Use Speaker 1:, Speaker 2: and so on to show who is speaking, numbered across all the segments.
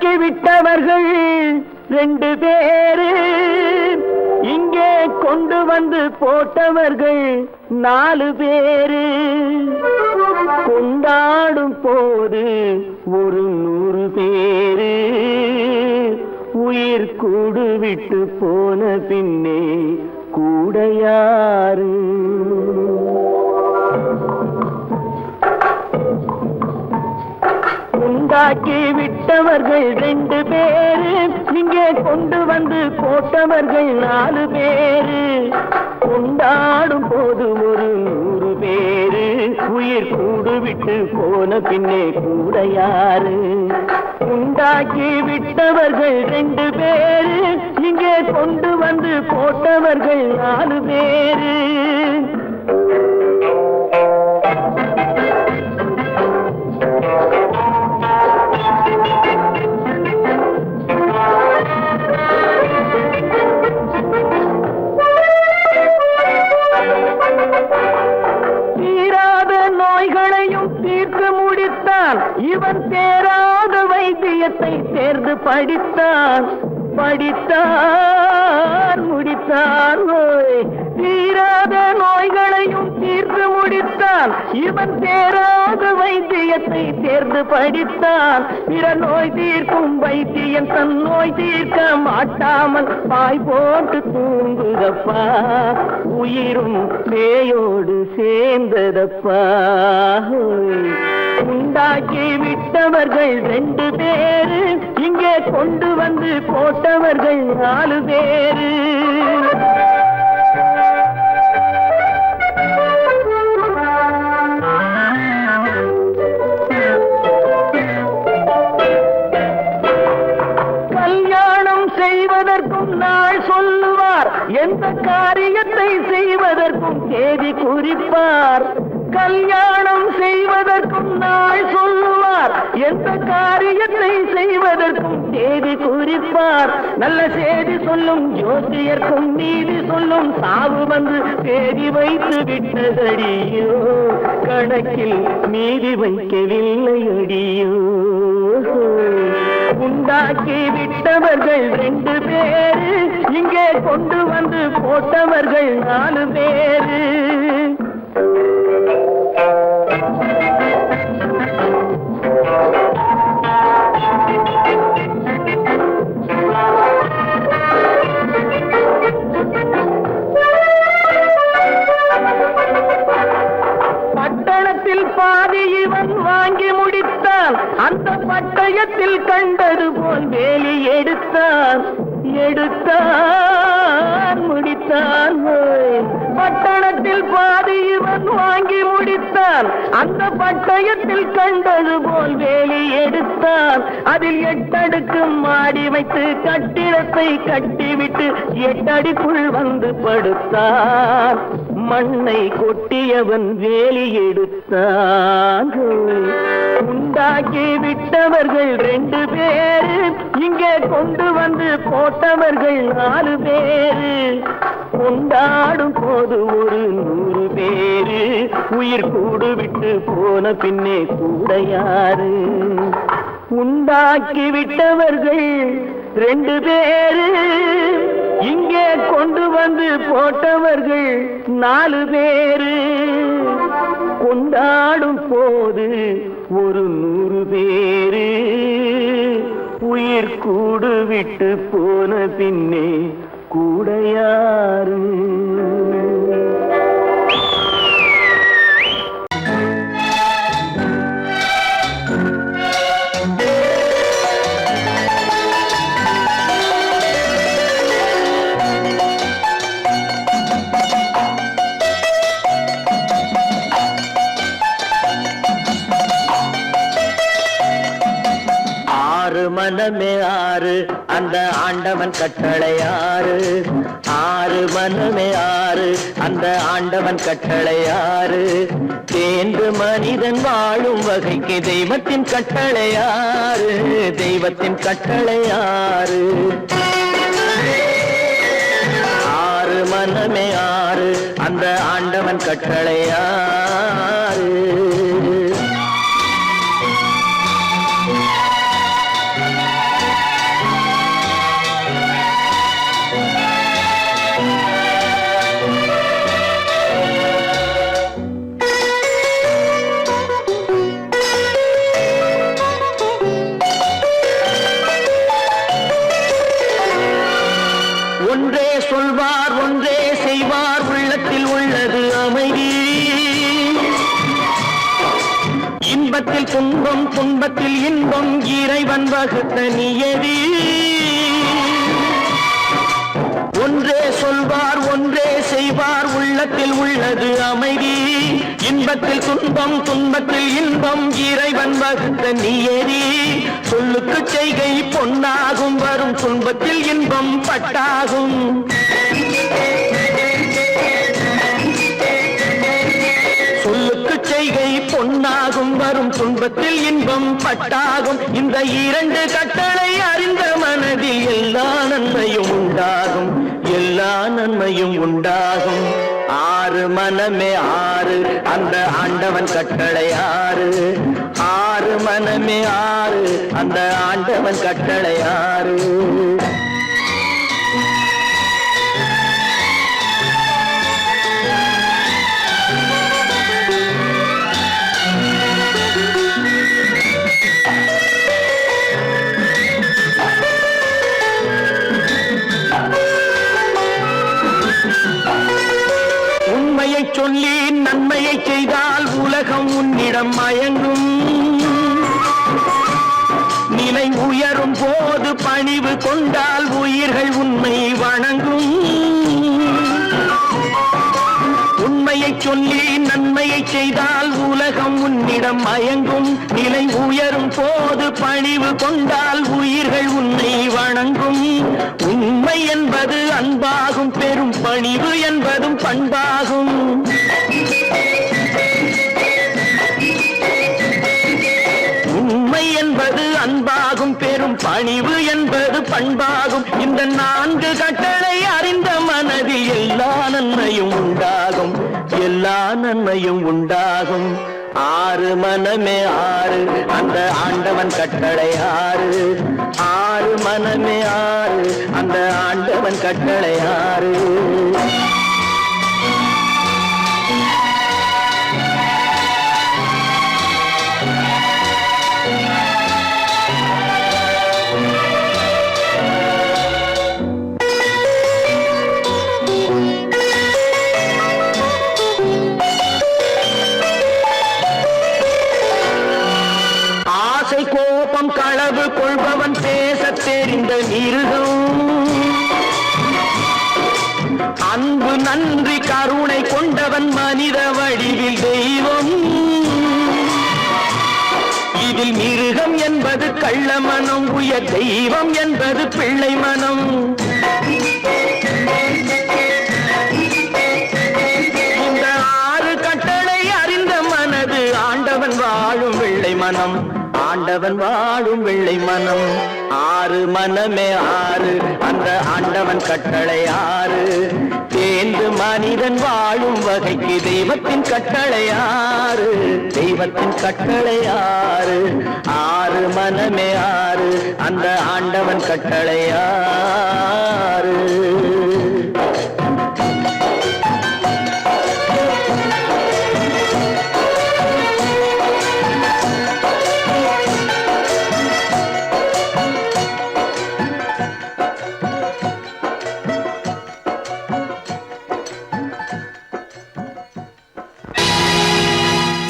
Speaker 1: உண்டாக்கி விட்டவர்கள் 2 பேரு, இங்கே கொண்டு வந்து போட்டவர்கள் 4 பேரு. கொண்டாடும் போது ஒரு 100 பேரு, உயிர் கூடு விட்டு போன பின்னே கூட யாரு? உண்டாக்கி விட்டவர்கள் 2 பேரு, இங்கே கொண்டு வந்து போட்டவர்கள் 4 பேரு. கொண்டாடும் போது ஒரு 100 பேரு, உயிர் கூடு விட்டு போன பின்னே கூட யாரு? உண்டாக்கி விட்டவர்கள் 2 பேரு, இங்கே கொண்டு வந்து போட்டவர்கள் 4 பேரு. இவன் தேராத வைத்தியத்தை தேர்ந்து படித்தான், முடித்தான். தீராத நோய்களையும் தீர்த்து முடித்தான். இவன் தேராத வைத்தியத்தை தேர்ந்து படித்தான். பிற நோய் தீர்க்கும் வைத்தியன் தன் நோய் தீர்க்க மாட்டாமல் பாய் போட்டு தூங்குதப்பா, உயிரும் பேயோடு சேர்ந்ததப்பா. உண்டாக்கி விட்டவர்கள் 2 பேரு, இங்கே கொண்டு வந்து போட்டவர்கள் 4 பேரு. கல்யாணம் செய்வதற்கும் நாள் சொல்லுவார், எந்த காரியத்தை செய்வதற்கும் தேதி குறிப்பார். கல்யாணம் செய்வதற்கும் நாள் சொல்லுவார், எந்த காரியத்தை செய்வதற்கும் தேதி குறிப்பார். நல்ல செய்தி சொல்லும் ஜோசியர்க்கும் நீதி சொல்லும் சாவு வந்து தேதி வைத்து விட்டதடியோ, கணக்கில் மீதி வைக்கவில்லை அடியோ. உண்டாக்கி விட்டவர்கள் 2 பேரு, இங்கே கொண்டு வந்து போட்டவர்கள் 4 பேரு. பட்டணத்தில் பாதி இவன் வாங்கி முடித்தான், அந்த பட்டயத்தில் கண்டது போல் வேலி எடுத்தான், முடித்தான். பட்டணத்தில் பாதி இவன் வாங்கி முடித்தான், அந்த பட்டயத்தில் கண்டது போல் வேலி எடுத்தான். அதில் 8 அடுக்கு மாடி வைத்து கட்டிடத்தை கட்டிவிட்டு 8 அடிக்குள் வந்து படுத்தான். மண்ணை கொட்டியவன் வேலி எடுத்தான். உண்டாக்கி விட்டவர்கள் 2 பேரு, இங்கே கொண்டு வந்து போட்டவர்கள் 4 பேரு. கொண்டாடும் போது ஒரு 100 பேரு, உயிர் கூடு விட்டு போன பின்னே கூட யாரு? உண்டாக்கி விட்டவர்கள் 2 பேரு, இங்கே கொண்டு வந்து போட்டவர்கள் 4 பேரு. கொண்டாடும் போது ஒரு 100 பேரு, உயிர் கூடு விட்டு போன பின்னே கூட யாரு? மனமே ஆறு, அந்த ஆண்டவன் கட்டளை ஆறு. 6 மனமே ஆறு, அந்த ஆண்டவன் கட்டளை ஆறு. தேர்ந்து மனிதன் வாழும் வகைக்கு தெய்வத்தின் கட்டளை ஆறு, தெய்வத்தின் கட்டளை ஆறு. 6 மனமே ஆறு, அந்த ஆண்டவன் கட்டளை ஆறு. இன்பத்தில் துன்பம் துன்பத்தில் இன்பம் இறைவன் வகுத்த நியதி. ஒன்றே சொல்வார் ஒன்றே செய்வார் உள்ளத்தில் உள்ளது அமைதி. இன்பத்தில் துன்பம் துன்பத்தில் இன்பம் இறைவன் வகுத்த நியதி. சொல்லுக்கு செய்கை பொன்னாகும் வரும் துன்பத்தில் இன்பம் பட்டாகும். சொல்லுக்கு செய்கை பொன்னாகும் வரும் துன்பத்தில் இன்பம் பட்டாகும். இந்த இரண்டு கட்டளை அறிந்த மனதில் எல்லா நன்மையும் உண்டாகும், எல்லா நன்மையும் உண்டாகும். ஆறு மனமே ஆறு அந்த ஆண்டவன் கட்டளை ஆறு. ஆறு மனமே ஆறு அந்த ஆண்டவன் கட்டளை ஆறு. சொல்லி நன்மையை செய்தால் உலகம் உன்னிடம் மயங்கும். நிலை உயரும் போது பணிவு கொண்டால் உயிர்கள் உன்னை வணங்கும். உண்மையை சொல்லி நன்மையை செய்தால் உலகம் உன்னிடம் மயங்கும். நிலை உயரும் போது பணிவு கொண்டால் உயிர்கள் உன்னை வணங்கும். உண்மை என்பது அன்பாகும், பெரும் பணிவு என்பதும் பண்பாகும். உண்மை என்பது அன்பாகும், பெரும் பணிவு என்பது பண்பாகும். இந்த நான்கு கட்டளை அறிந்த மனதில் எல்லா நன்மையும் உண்டாகும், எல்லா நன்மையும் உண்டாகும். ஆறு மனமே ஆறு அந்த ஆண்டவன் கட்டளை ஆறு. ஆறு மனமே ஆறு அந்த ஆண்டவன் கட்டளை ஆறு. கோபம் களவு கொள்பவன் பேச தெரிந்த மிருகம். அன்பு நன்றி கருணை கொண்டவன் மனித வடிவில் தெய்வம். இதில் மிருகம் என்பது கள்ள மனம், உயர் தெய்வம் என்பது பிள்ளை மனம். இந்த ஆறு கட்டளை அறிந்த மனது ஆண்டவன் வாழும் வெள்ளை மனம், ஆண்டவன் வாழும் வெள்ளை மனம். ஆறு மனமே ஆறு அந்த ஆண்டவன் கட்டளை ஆறு. தேர்ந்து மனிதன் வாழும் வகைக்கு தெய்வத்தின் கட்டளை ஆறு, தெய்வத்தின் கட்டளை ஆறு. ஆறு மனமே ஆறு அந்த ஆண்டவன் கட்டளை ஆறு.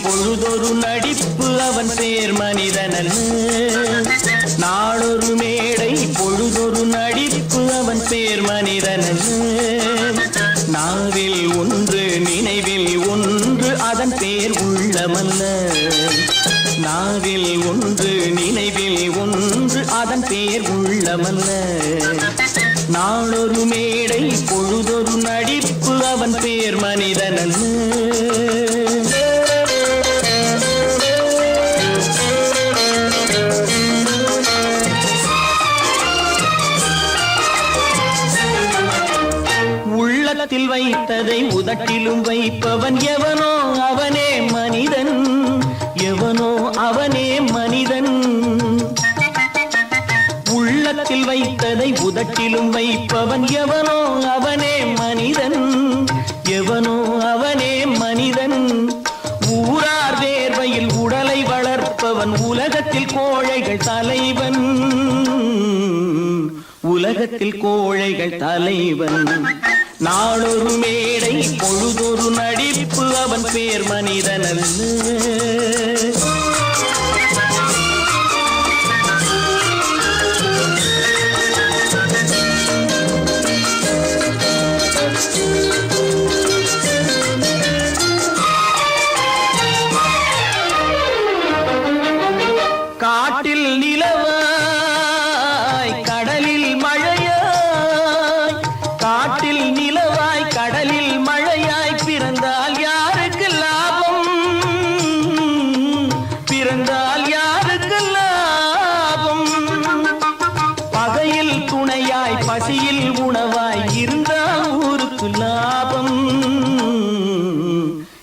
Speaker 1: பொழுதொரு நடிப்பு அவன் பேர் மனிதனல்ல. நாளொரு மேடை பொழுதொரு நடிப்பு அவன் பேர் மனிதனல்ல. நாவில் ஒன்று நினைவில் ஒன்று அதன் பேர் உள்ளமல்ல. நாவில் ஒன்று நினைவில் ஒன்று அதன் பேர் உள்ளமல்ல. நாளொரு மேடை பொழுதொரு நடிப்பு அவன் பேர் மனிதனல்ல. உள்ளத்தில் வைத்ததை உதட்டிலும் வைப்பவன் எவனோ அவனே மனிதன், எவனோ அவனே மனிதன். உள்ளத்தில் வைத்ததை உதட்டிலும் வைப்பவன் எவனோ அவனே மனிதன், எவனோ அவனே மனிதன். ஊரார் வேர்வையில் உடலை வளர்ப்பவன் உலகத்தில் கோழைகள் தலைவன், உலகத்தில் கோழைகள் தலைவன். நாளொரு மேடை பொழுதொரு நடிப்பு அவன் பேர் மனிதனல்ல.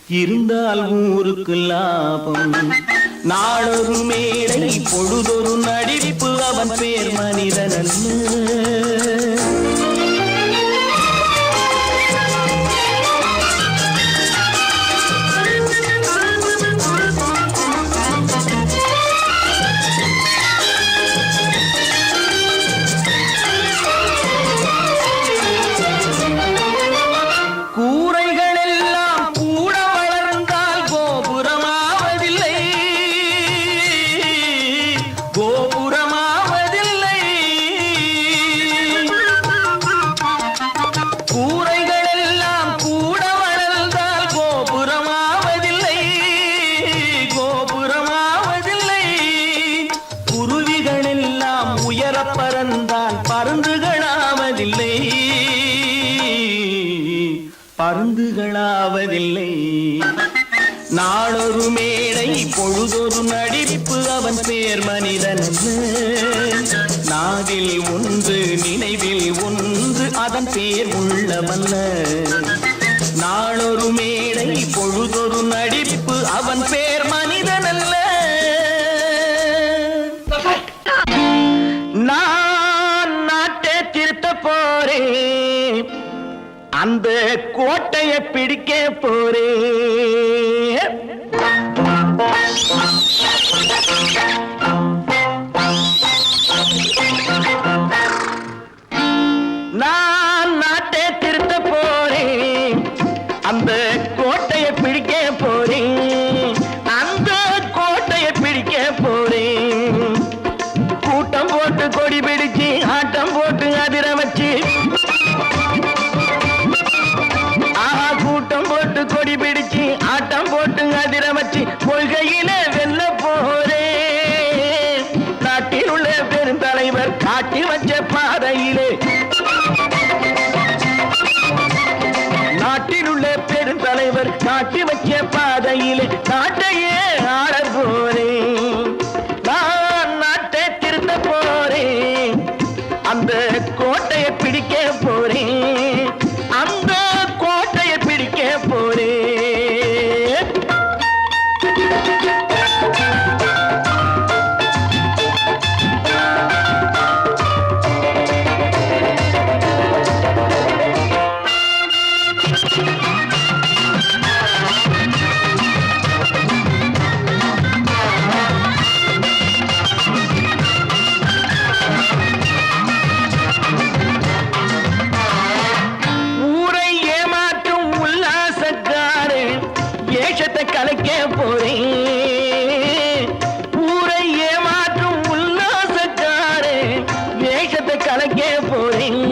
Speaker 1: இருந்தால் ஊருக்கு லாபம். நாளொரு மேடை பொழுதொரு நடிப்பு அவன் பேர் மனிதனல்ல. பருந்துகளாவதில்லை. நாளொரு மேடை பொழுதொரு நடிப்பு அவன் பேர் மனிதனல்ல. நாவில் ஒன்று நினைவில் ஒன்று அதன் பேர் உள்ளமல்ல. நாளொரு மேடை பொழுதொரு நடிப்பு அவன் பேர் மனிதனல்ல. நான் நாட்டை திருத்த போறேன், அந்த கோட்டையை பிடிக்க போறேன். நான் நாட்டை திருத்த போறேன், அந்த கோட்டையை பிடிக்க போறேன். அந்த கோட்டையை பிடிக்க போறேன். கூட்டம் போட்டு கொடி பிடிச்சு ஆட்டம் போட்டு அதிர வச்சு, கொடி பிடிச்சு ஆட்டம் போட்டு அதிர வச்சு கொள்கையில வெல்ல போறேன். நாட்டில் உள்ள பெருந்தலைவர் காட்டி வச்ச பாதையிலே, நாட்டில் உள்ள பெருந்தலைவர் காட்டி வச்ச பாதையிலே நாட்டையே ஆள போறேன். நான் நாட்டை திருத்த போறேன், அந்த கோட்டையை பிடிக்க போறேன். அந்த கோட்டையை பிடிக்க போறேன். கலைக்க போறேன். ஊரை ஏமாற்றும் உல்லாசக்காரே வேஷத்தை கலைக்க போறேன்.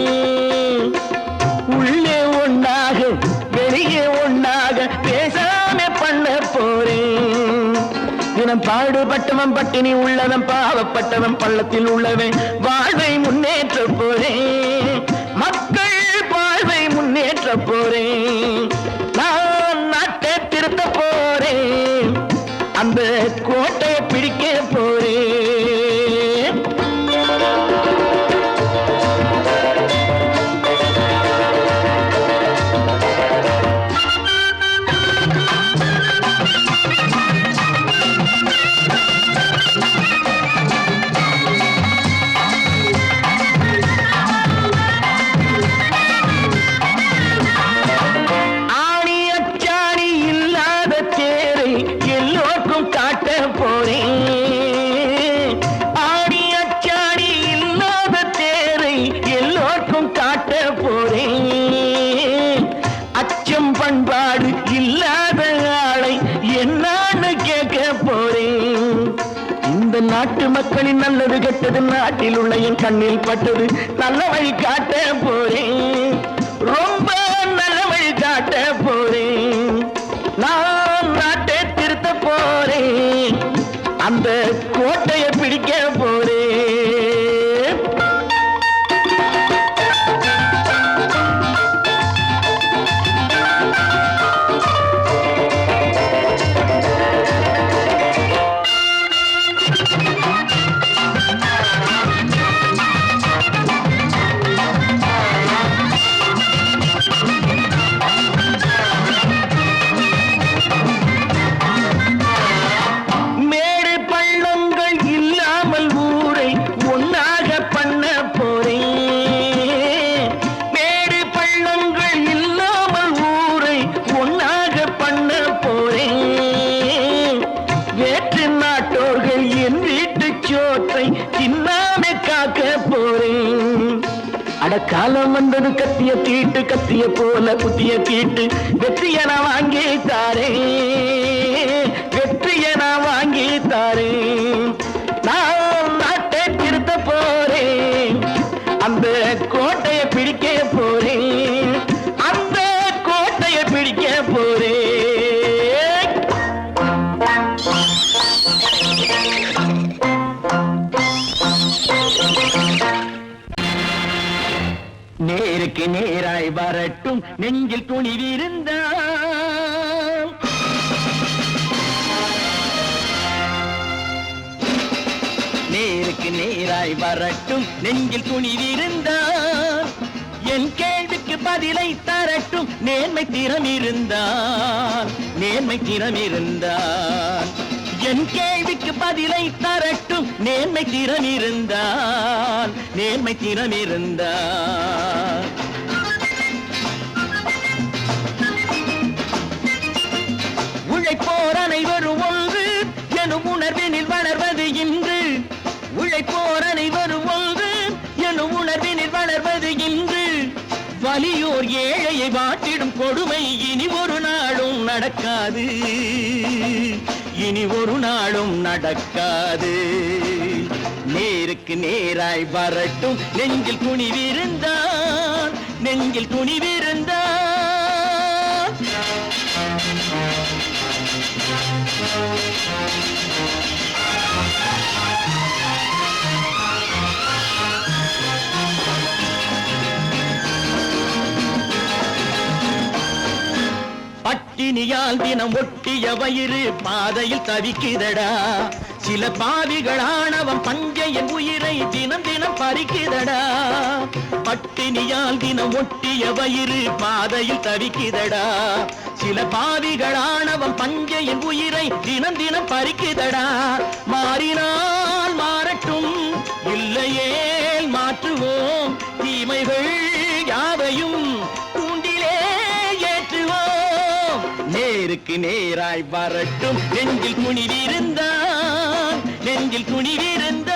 Speaker 1: உள்ளே ஒன்னாக வெளியே ஒன்னாக பேசாம பண்ண போறேன். தினம் பாடுபட்டவன் பட்டினி உள்ளவன் பாவப்பட்டவன் பள்ளத்தில் உள்ளவன் வாழ்வை முன்னேற்ற போறேன். மக்கள் வாழ்வை முன்னேற்ற போறேன். நான் நாட்டை திருத்த போறேன், அந்த கோட்டையை பிடிக்க போறேன். பண்பாடு இல்லாத ஆளை என்னான்னு கேட்க போறேன். இந்த நாட்டு மக்களின் நல்லது கெட்டது நாட்டில் உள்ள என் கண்ணில் பட்டது. நல்ல வழி காட்ட போறேன், ரொம்ப நல்ல வழி காட்ட போறேன். நான் நாட்டை திருத்த போறேன், அந்த கோட்டையை பிடிக்க போறேன். காலம் வந்தது கத்திய தீட்டு கத்திய போல குத்திய தீட்டு வெற்றிய நான் வாங்கி தாரே வெற்றிய நான் வாங்கி தாரே நான் நாட்டை திருத்த போறேன் அந்த கோட்டையை பிடிக்க போறேன் அந்த கோட்டையை பிடிக்க போறேன் நேருக்கு நேராய் வரட்டும் நெஞ்சில் துணிவிருந்தால் நேருக்கு நேராய் வரட்டும் நெஞ்சில் துணிவிருந்தால் என் கேள்விக்கு பதிலை தரட்டும் நேர்மை திறம் இருந்தால் நேர்மை திறம் இருந்தால் என் கேள்விக்கு பதிலை தரட்டும் நேர்மை திறம் இருந்தால் நேர்மை திறம் இருந்தால் உழைப்போர் அனைவரும் ஒன்று எனும் உணர்வினில் வளர்வது இன்று உழைப்போர் அனைவரும் ஒன்று எனும் உணர்வினில் வளர்வது இன்று வலியோர் ஏழையை வாட்டிடும் கொடுமை இனி ஒரு நாளும் நடக்காது இனி ஒரு நாளும் நடக்காது நேருக்கு நேராய் வரட்டும் நெஞ்சில் துணிவிருந்தால் நெஞ்சில் துணிவிருந்தால் பட்டினியால் தினம் ஒட்டிய வயிறு பாதையில் தவிக்குதடா சில பாவிகளானவன் பஞ்சையின் உயிரை தினம் தினம் பறிக்குதடா பட்டினியால் தினம் ஒட்டிய வயிறு பாதையில் தவிக்குதடா சில பாவிகளானவன் பஞ்சையின் உயிரை தினம் தினம் பறிக்குதடா மாறினால் மாறட்டும் இல்லையே மாற்றுவோம் தீமைகள் யாவையும் நேருக்கு நேராய் வரட்டும் நெஞ்சில் துணிவிருந்தால் நெஞ்சில் துணிவிருந்தால்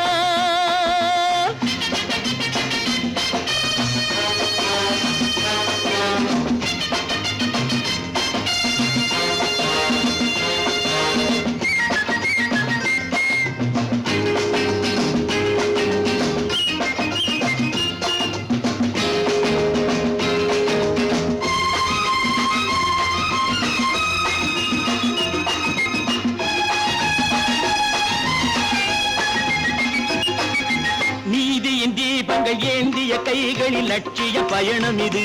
Speaker 1: தீபங்கள் ஏந்திய கைகளில் லட்சிய பயணம் இது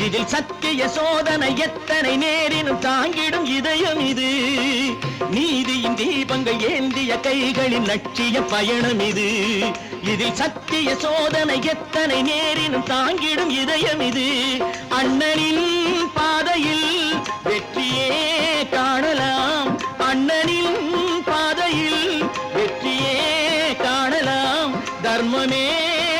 Speaker 1: இதில் சத்திய சோதனை எத்தனை நேரினும் தாங்கிடும் இதயம் இது நீதியின் தீபங்கள் ஏந்திய கைகளில் லட்சிய பயணம் இது இதில் சத்திய சோதனை எத்தனை நேரினும் தாங்கிடும் இதயம் இது அண்ணனின் பாதையில் வெற்றியே காணலாம் அண்ணனின் பாதையில் வெற்றியே காணலாம் தர்மமே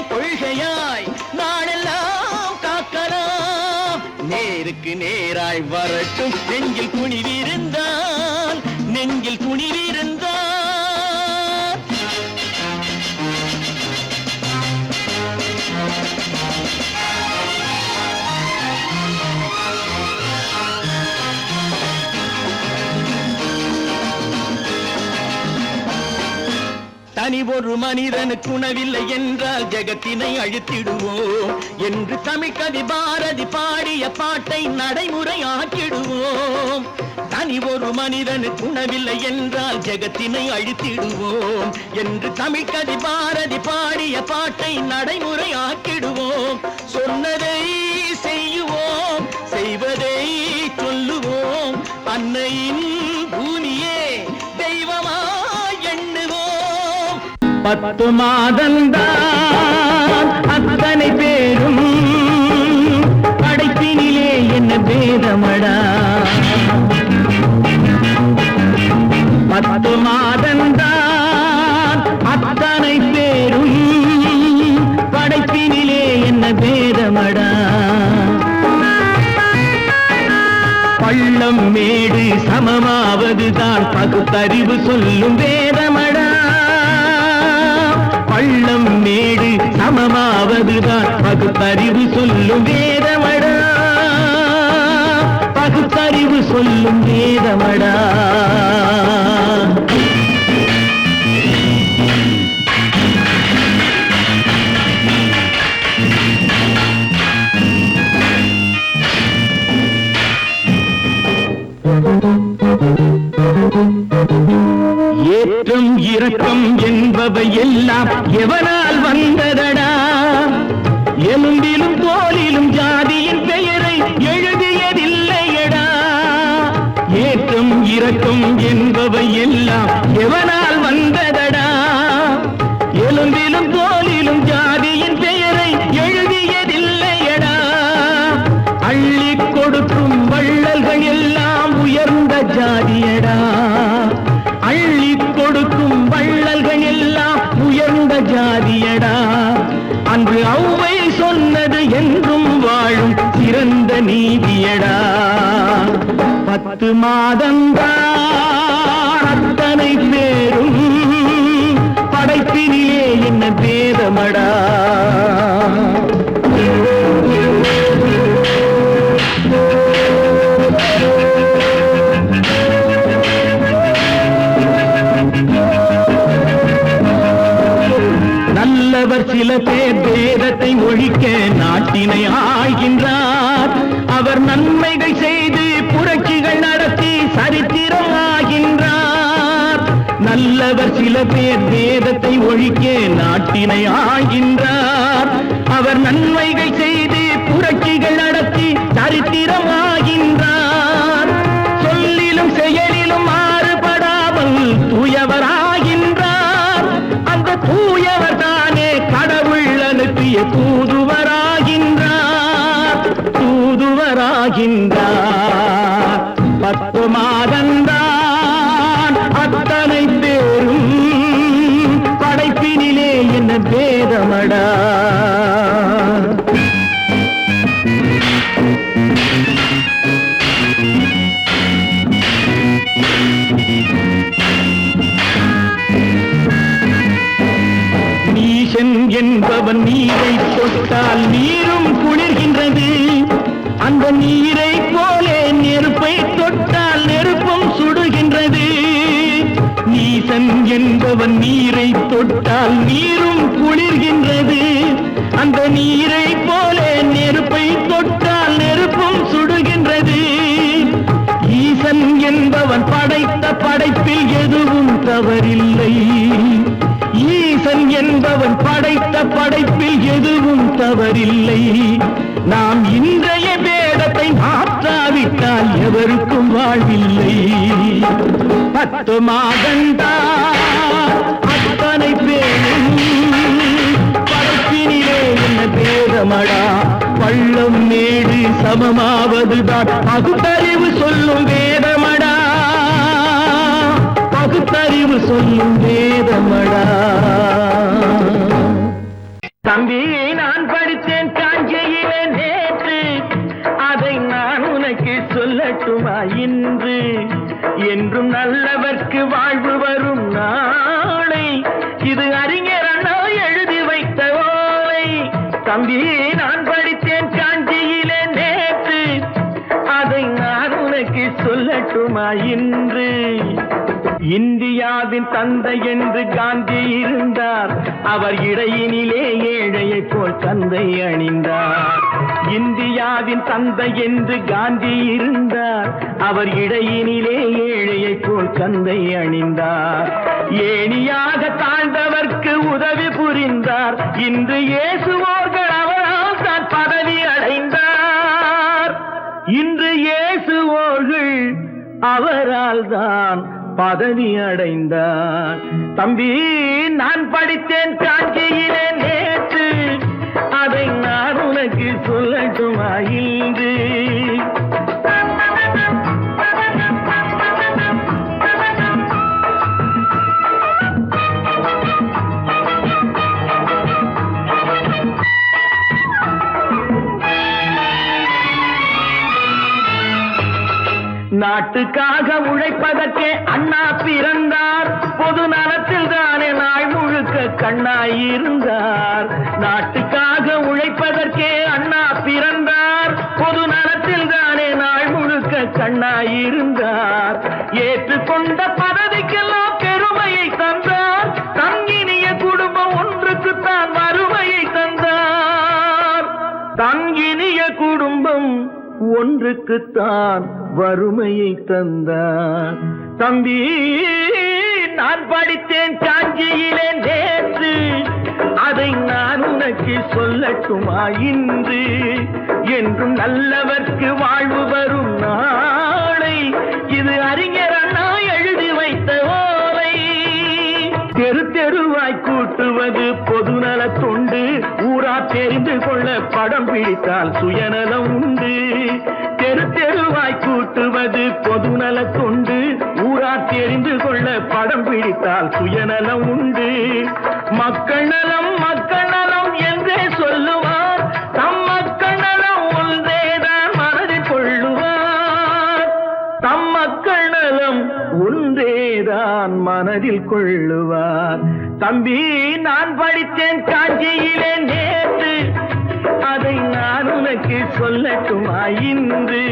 Speaker 1: கொள்கையாய் நாடெல்லாம் காக்கலாம் நேருக்கு நேராய் வரட்டும் நெஞ்சில் துணிவிருந்தால் நெஞ்சில் துணிவிருந்தால் தனி ஒரு மனிதனுக்கு உணவில்லை என்றால் ஜெகத்தினை அழித்திடுவோம் என்று தமிழ் கவி பாரதி பாடிய பாட்டை நடைமுறை ஆக்கிடுவோம் தனி ஒரு மனிதனுக்கு உணவில்லை என்றால் ஜெகத்தினை அழித்திடுவோம் என்று தமிழ் கவி பாரதி பாடிய பாட்டை நடைமுறை ஆக்கிடுவோம் சொன்னதை செய்யுவோம் செய்வதை சொல்லுவோம் அன்னையின் பூமியே தெய்வமா எண்ணுவோம் 10 மாதந்தான் அத்தனை பேரும் படைப்பினிலே என்ன பேதமடா 10 மாதந்தான் அத்தனை பேரும் படைப்பினிலே என்ன பேதமடா பள்ளம் மேடு சமமாவதுதான் பகுத்தறிவு சொல்லும் வேதமடா பள்ளம் மேடு சமமாவதுதான் பகுத்தறிவு சொல்லும் வேதமடா, பகுத்தறிவு சொல்லும் வேதமடா. ஏற்றம் இரக்கம் என்பவை எல்லாம் எவனால் வந்ததடா, எலும்பிலும் தோலிலும் ஜாதியின் பெயரை எழுதியதில்லையடா. ஏற்றம் இரக்கம் என்பவை எல்லாம் எவனால் வந்ததடா, எலும்பிலும் தோலிலும் ஜாதியின் பெயரை எழுதியதில்லையடா. அள்ளி கொடுக்கும் வள்ளல்கள் எல்லாம் உயர்ந்த ஜாதியடா, அள்ளி கொடுக்கும் வள்ளல்கள் எல்லாம் உயர்ந்த ஜாதியடா. அன்று ஔவை சொன்னது என்றும் வாழும் சிறந்த நீதியடா. 10 மாதந்தான் அத்தனை பேரும் படைப்பினிலே என்ன பேதமடா. நல்லவர் சில பேர் வேதத்தை ஒழிக்க நாட்டினை ஆள்கின்றார். அவர் நன்மைகள் செய்து புரட்சிகள் நடத்தி சரித்திரம் ஆகின்றார். நல்லவர் சில பேர் வேதத்தை ஒழிக்க நாட்டினை ஆள்கின்றார். அவர் நன்மைகள் செய்து புரட்சிகள் நடத்தி சரித்திரம் ஆகின்றார். சொல்லிலும் செயலிலும் மாறுபடாமல் தூயவராகின்றார். அந்த தூயவர் தானே கடவுள் அனுப்பிய தூதுவராகின்றார், தூதுவராகின்றார். 10 மாதந்தான் அத்தனை பேரும் படைப்பினிலே என்ன பேதமடா. நீசன் என்பவன் நீரை தொட்டால் நீரும் குளிர்கின்றது. அந்த நீரை போலே நெருப்பை தொட்டால் நெருப்பும் சுடுகின்றது. நீசன் என்பவன் நீரை தொட்டால் நீரும் குளிர்கின்றது. அந்த நீரை போலே நெருப்பை தொட்டால் நெருப்பும் சுடுகின்றது. ஈசன் என்பவன் படைத்த படைப்பில் எதுவும் தவறில்லை. ஈசன் என்பவன் படைத்த படைப்பில் எதுவும் தவறில்லை. நாம் இன்றைய வேதத்தை மாற்றாவிட்டால் எவருக்கும் வாழ்வில்லை. 10 மாதந்தான் அத்தனை பேரும் படைப்பினிலே என்ன பேதமடா. பள்ளம் மேடு சமமாவதுதான் பகுத்தறிவு சொல்லும் வேதமடா, பகுத்தறிவு சொல்லும் வேதமடா. தம்பி நான் படித்தேன் காஞ்சியிலே நேற்று, அதை நான் உனக்கு சொல்லட்டுமா இன்று? என்றும் நல்லவர்க்கு வாழ்வு வரும் நாளை, இது அறிஞர் அண்ணா எழுதி வைத்த ஓலை. தம்பி நான் படித்தேன் காஞ்சியிலே நேற்று, அதை நான் உனக்கு சொல்லட்டுமா இன்று? இந்தியாவின் தந்தை என்று காந்தி இருந்தார், அவர் இடையினிலே ஏழையை போல் தந்தை அணிந்தார். இந்தியாவின் தந்தை என்று காந்தி இருந்தார், அவர் இடையினிலே ஏழையை போல் தந்தை அணிந்தார். ஏணியாக தாழ்ந்தவர்க்கு உதவி புரிந்தார். இன்று இயேசுவோர்கள் அவரால் தான் பதவி அடைந்தார். இன்று இயேசுவோர்கள் அவரால் தான் பதவி அடைந்தார். தம்பி நான் படித்தேன் காஞ்சியிலே நேற்று, அதை நான் உனக்கு சொல்லட்டுமா இன்று? நாட்டு நாட்டுக்காக உழைப்பதற்கே அண்ணா பிறந்தார். பொது நலத்தில் தானே நாள் முழுக்க கண்ணாயிருந்தார். நாட்டுக்காக உழைப்பதற்கே அண்ணா பிறந்தார். பொது நலத்தில் தானே நாள் முழுக்க கண்ணாயிருந்தார். ஏற்றுக்கொண்ட பதவிக்கெல்லாம் பெருமையை தந்தார். தங்கினிய குடும்பம் ஒன்றுக்குத்தான் வறுமையை தந்தார். தங்கினிய குடும்பம் ஒன்றுக்குத்தான் வறுமையை தந்தார். தம்பி, நான் படித்தேன் காஞ்சியிலே நேற்று, அதை நான் உனக்கு சொல்லட்டுமா இன்று? என்றும் நல்லவர்க்கு வாழ்வு வரும் நாளை, இது அறிஞர் அண்ணா எழுதி வைத்த ஓலை. தெரு தெருவாய் கூட்டுவது பொதுநல தொண்டு, ஊரா தெரிந்து கொள்ள படம் பிடித்தால் சுயநலம் உண்டு. தெரு தெருவாய் கூட்டுவது பொதுநல தொண்டு, ஊரா தெரிந்து கொள்ள படம் பிடித்தால் சுயநலம் உண்டு. மக்கள் நலம் மக்கள் நலம் என்றே சொல்லுவார், தம் மக்கள் நலம் ஒன்றேதான் மனதில் கொள்ளுவார். தம் மக்கள் நலம் ஒன்றேதான் மனதில் கொள்ளுவார். தம்பி, நான் படித்தேன் காஞ்சியிலே நேற்று, அதை நான் உனக்கு சொல்லட்டுமா இன்று?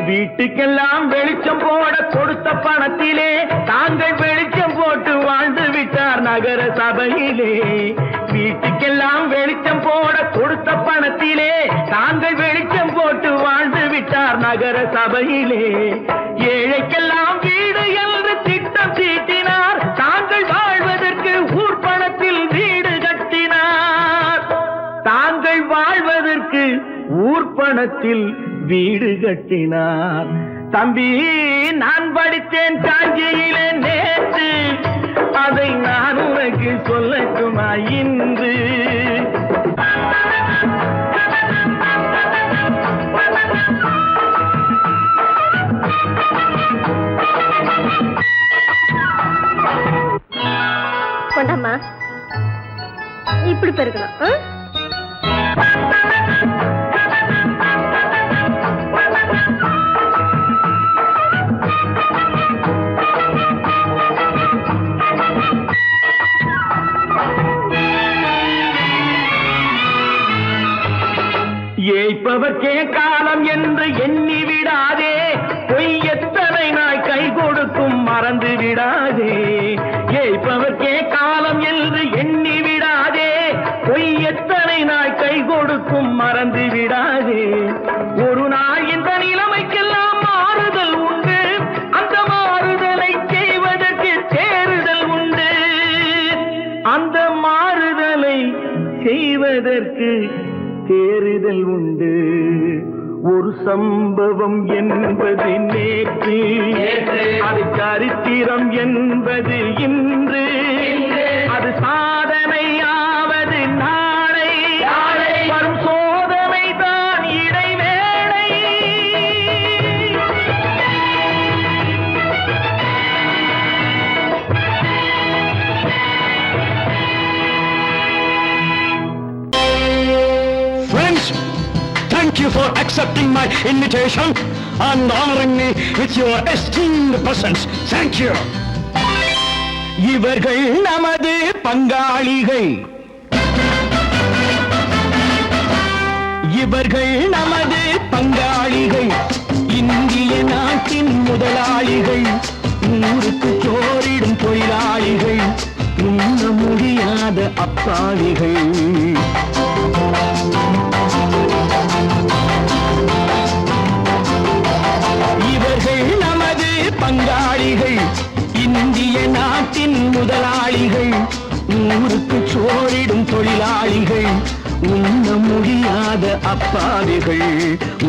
Speaker 1: வீட்டுக்கெல்லாம் வெளிச்சம் போட கொடுத்த பணத்திலே தாங்கள் வெளிச்சம் போட்டு வாழ்ந்து விட்டார் நகர சபையிலே. வீட்டுக்கெல்லாம் வெளிச்சம் போட கொடுத்த பணத்திலே தாங்கள் வெளிச்சம் போட்டு வாழ்ந்து விட்டார் நகர சபையிலே. ஏழைக்கெல்லாம் வீடு என்று திட்டம் தீட்டினார். தாங்கள் வாழ்வதற்கு ஊர் பணத்தில் வீடு கட்டினார். தாங்கள் வாழ்வதற்கு ஊர் பணத்தில் வீடு கட்டினார். தம்பி, நான் படித்தேன் காஞ்சியிலே நேற்று, அதை நான் உனக்கு சொல்லட்டுமா இன்று?
Speaker 2: கொண்டாமா, இப்படி பெருக்கலாம்.
Speaker 1: ஏய்ப்பவர்க்கே காலம் என்று எண்ணி விடாதே, பொய் எத்தனை நாய் கை கொடுக்கும் மறந்து விடாதே. ஏய்ப்பவர்க்கே காலம் என்று எண்ணி விடாதே, பொய் எத்தனை நாய் கை கொடுக்கும் மறந்து விடாதே. ஒரு நாள் இந்த நிலைமைக்கெல்லாம் மாறுதல் உண்டு, அந்த மாறுதலை செய்வதற்கு தேறுதல் உண்டு. அந்த மாறுதலை செய்வதற்கு தேறுதல் உண்டு. ஒரு சம்பவம் என்பது நேற்று, அது சரித்திரம் என்பது இன்று. அது சாதனையாவது நாளை, வரும் சோதனை தான் இடைவேளை.
Speaker 3: Friends, thank you for accepting my invitation and honoring me with your esteemed presence. Thank you.
Speaker 1: இவர்கள் நமது பங்காளிகள், இவர்கள் நமது பங்காளிகள், இந்திய நாட்டின் முதலாளிகள், ஊருக்கு சோறிடும் தொழிலாளிகள், உண்ண முடியாத அப்பாவிகள். இவர்கள் நமது பங்காளிகள், இந்திய நாட்டின் முதலாளிகள், ஊருக்கு சோறிடும் தொழிலாளிகள், உண்ண முடியாத அப்பாவிகள்,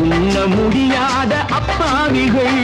Speaker 1: உண்ண முடியாத அப்பாவிகள்.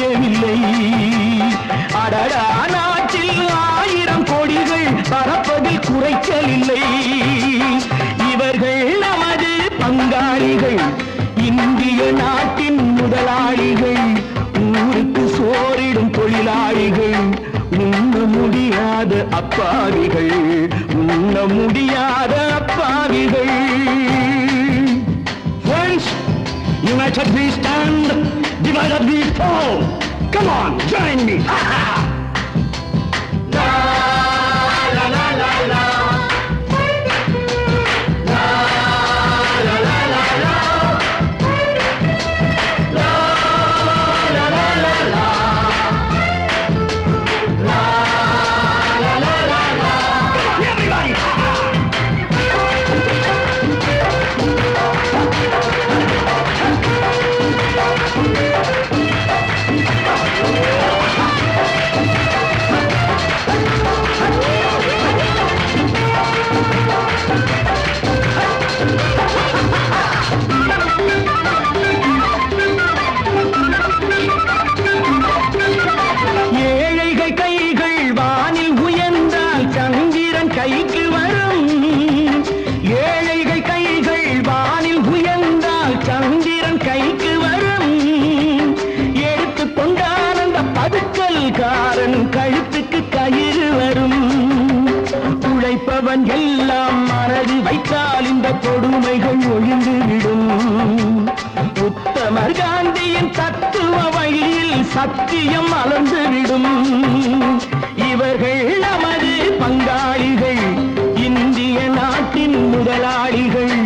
Speaker 1: குறையவில்லை. அடடா, நாட்டில் 1000 கோடிகள் பறப்பதில் குறைச்சல் இல்லை. இவர்கள் நமது பங்காளிகள், இந்திய நாட்டின் முதலாளிகள், ஊருக்கு சோறிடும் தொழிலாளிகள், உண்ண முடியாத அப்பாவிகள், உண்ண முடியாத அப்பாவிகள்.
Speaker 3: Friends, united we stand, divided we fall. Come on, join me.
Speaker 1: ஏழைகள் கைகள் வானில் உயர்ந்தால் சந்திரன் கைக்கு வரும். ஏழைகள் கைகள் வானில் உயர்ந்தால் சந்திரன் கைக்கு வரும். எடுத்துக் கொண்டால் அந்த பதுக்கல்காரன் கழுத்துக்கு கயிறு வரும். உழைப்பவன் எல்லாம் மனது வைத்தால் இந்த கொடுமைகள் ஒழிந்துவிடும். உத்தமர் காந்தியின் தத்துவ வழியில் சத்தியம் மலர்ந்துவிடும். இவர்கள் நமது பங்காளிகள், இந்திய நாட்டின் முதலாளிகள்,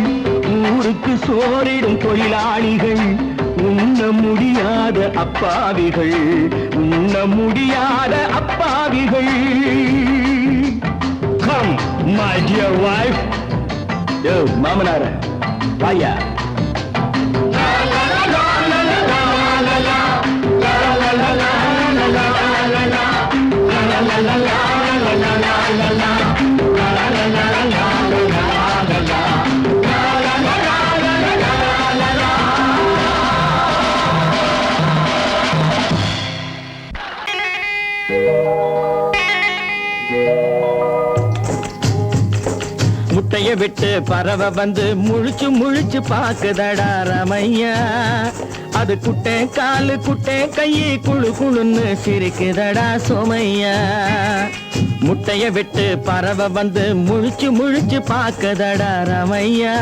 Speaker 1: ஊருக்கு சோறிடும் தொழிலாளிகள், உண்ண முடியாத அப்பாவிகள், உண்ண முடியாத அப்பாவிகள்.
Speaker 3: Come, my dear wife.
Speaker 1: யோ மாமனார வாயா. முட்டைய விட்டு பறவை வந்து முழிச்சு முழிச்சு பாக்குதடா ரமையா. அது குட்டை காலு குட்டை கையை குழு குழுன்னு சிரிக்குதடா சோமையா. முட்டைய விட்டு பறவை வந்து முழிச்சு முழிச்சு பாக்குதடா ரமையா.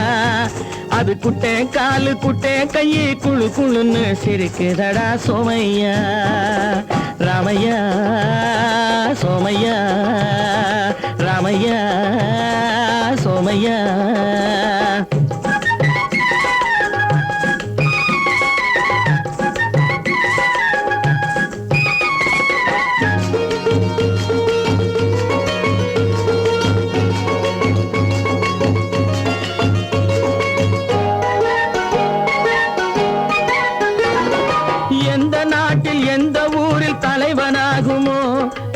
Speaker 1: அது குட்டை காலு குட்டை கையை குழு குழுன்னு சிரிக்குதடா சோமையா. ராமையா சோமையா, ராமையா சோமையா. எந்த நாட்டில் எந்த ஊரில் தலைவனாகுமோ,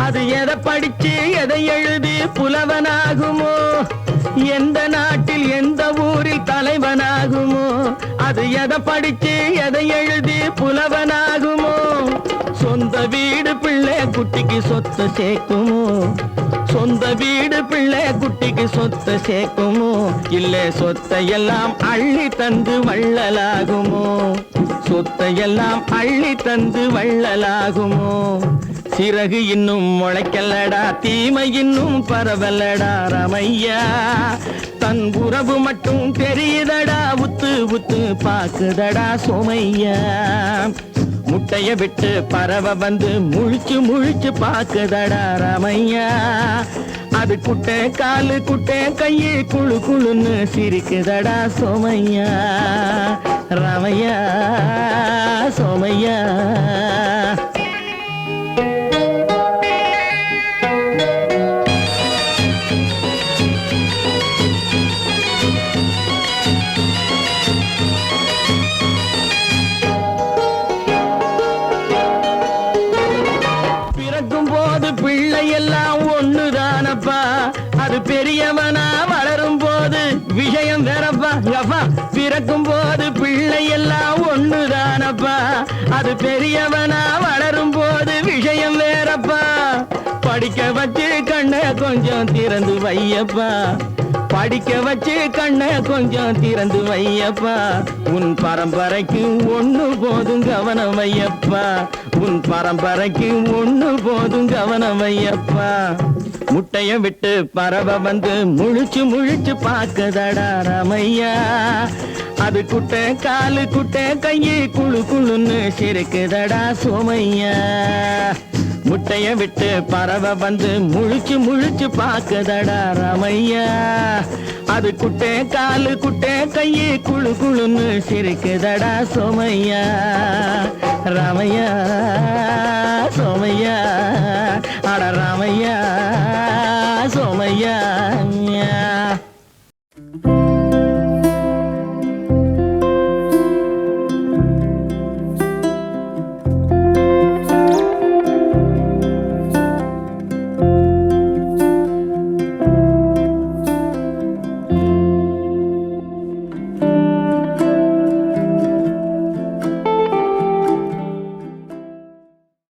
Speaker 1: அது எதை படிச்சு எதை எழுதி புலவனாகுமோ. எந்த நாட்டில் எந்த ஊரில் தலைவனாகுமோ, அது எதை படிச்சு எதை எழுதி புலவனாகுமோ. சொந்த வீடு பிள்ளை குட்டிக்கு சொத்து சேர்க்குமோ, சொந்த வீடு பிள்ளை குட்டிக்கு சொத்து சேர்க்குமோ. இல்ல சொத்தையெல்லாம் அள்ளி தந்து வள்ளலாகுமோ, சொத்தையெல்லாம் அள்ளி தந்து வள்ளலாகுமோ. சிறகு இன்னும் முளைக்கல்லடா, தீமை இன்னும் பரவலடா ரமையா. தன் உறவு மட்டும் தெரியுதடா, உத்து உத்து பாக்குதடா சோமையா. முட்டைய விட்டு பறவை வந்து முழிச்சு முழிச்சு பாக்குதடா ரமையா. அது குட்டை காலு குட்டை கையை குழு குழுன்னு சிரிக்குதடா சோமையா. ரமையா சோமையா. பிறக்கும் போது பிள்ளை எல்லாம் ஒண்ணுதானப்பா, அது பெரியவனா வளரும் போது விஷயம் வேறப்பா. பிறக்கும் போது பிள்ளை எல்லாம் ஒண்ணுதானப்பா, அது அது பெரியவனா வளரும் போது விஷயம் வேறப்பா படிக்க வச்சு கண்ணை கொஞ்சம் திறந்து வையப்பா படிக்க வச்சு கண்ணை கொஞ்சம் திறந்து வையப்பா உன் பரம்பரைக்கு ஒண்ணு போதும் கவனம் வையப்பா உன் பரம்பரைக்கு ஒண்ணு போதும் கவனம் வையப்பா முட்டைய விட்டு பறவை வந்து முழிச்சு முழிச்சு பார்க்கதடா ராமையா அது குட்டை காலு குட்டை கையை குழு குழுன்னு சிரிக்குதடா சோமையா முட்டைய விட்டு பறவை வந்து முழிச்சு முழிச்சு பார்க்கதடா ராமையா அது குட்டை காலு குட்டை கையை குழு குழுன்னு சிரிக்குதடா சோமையா ராமையா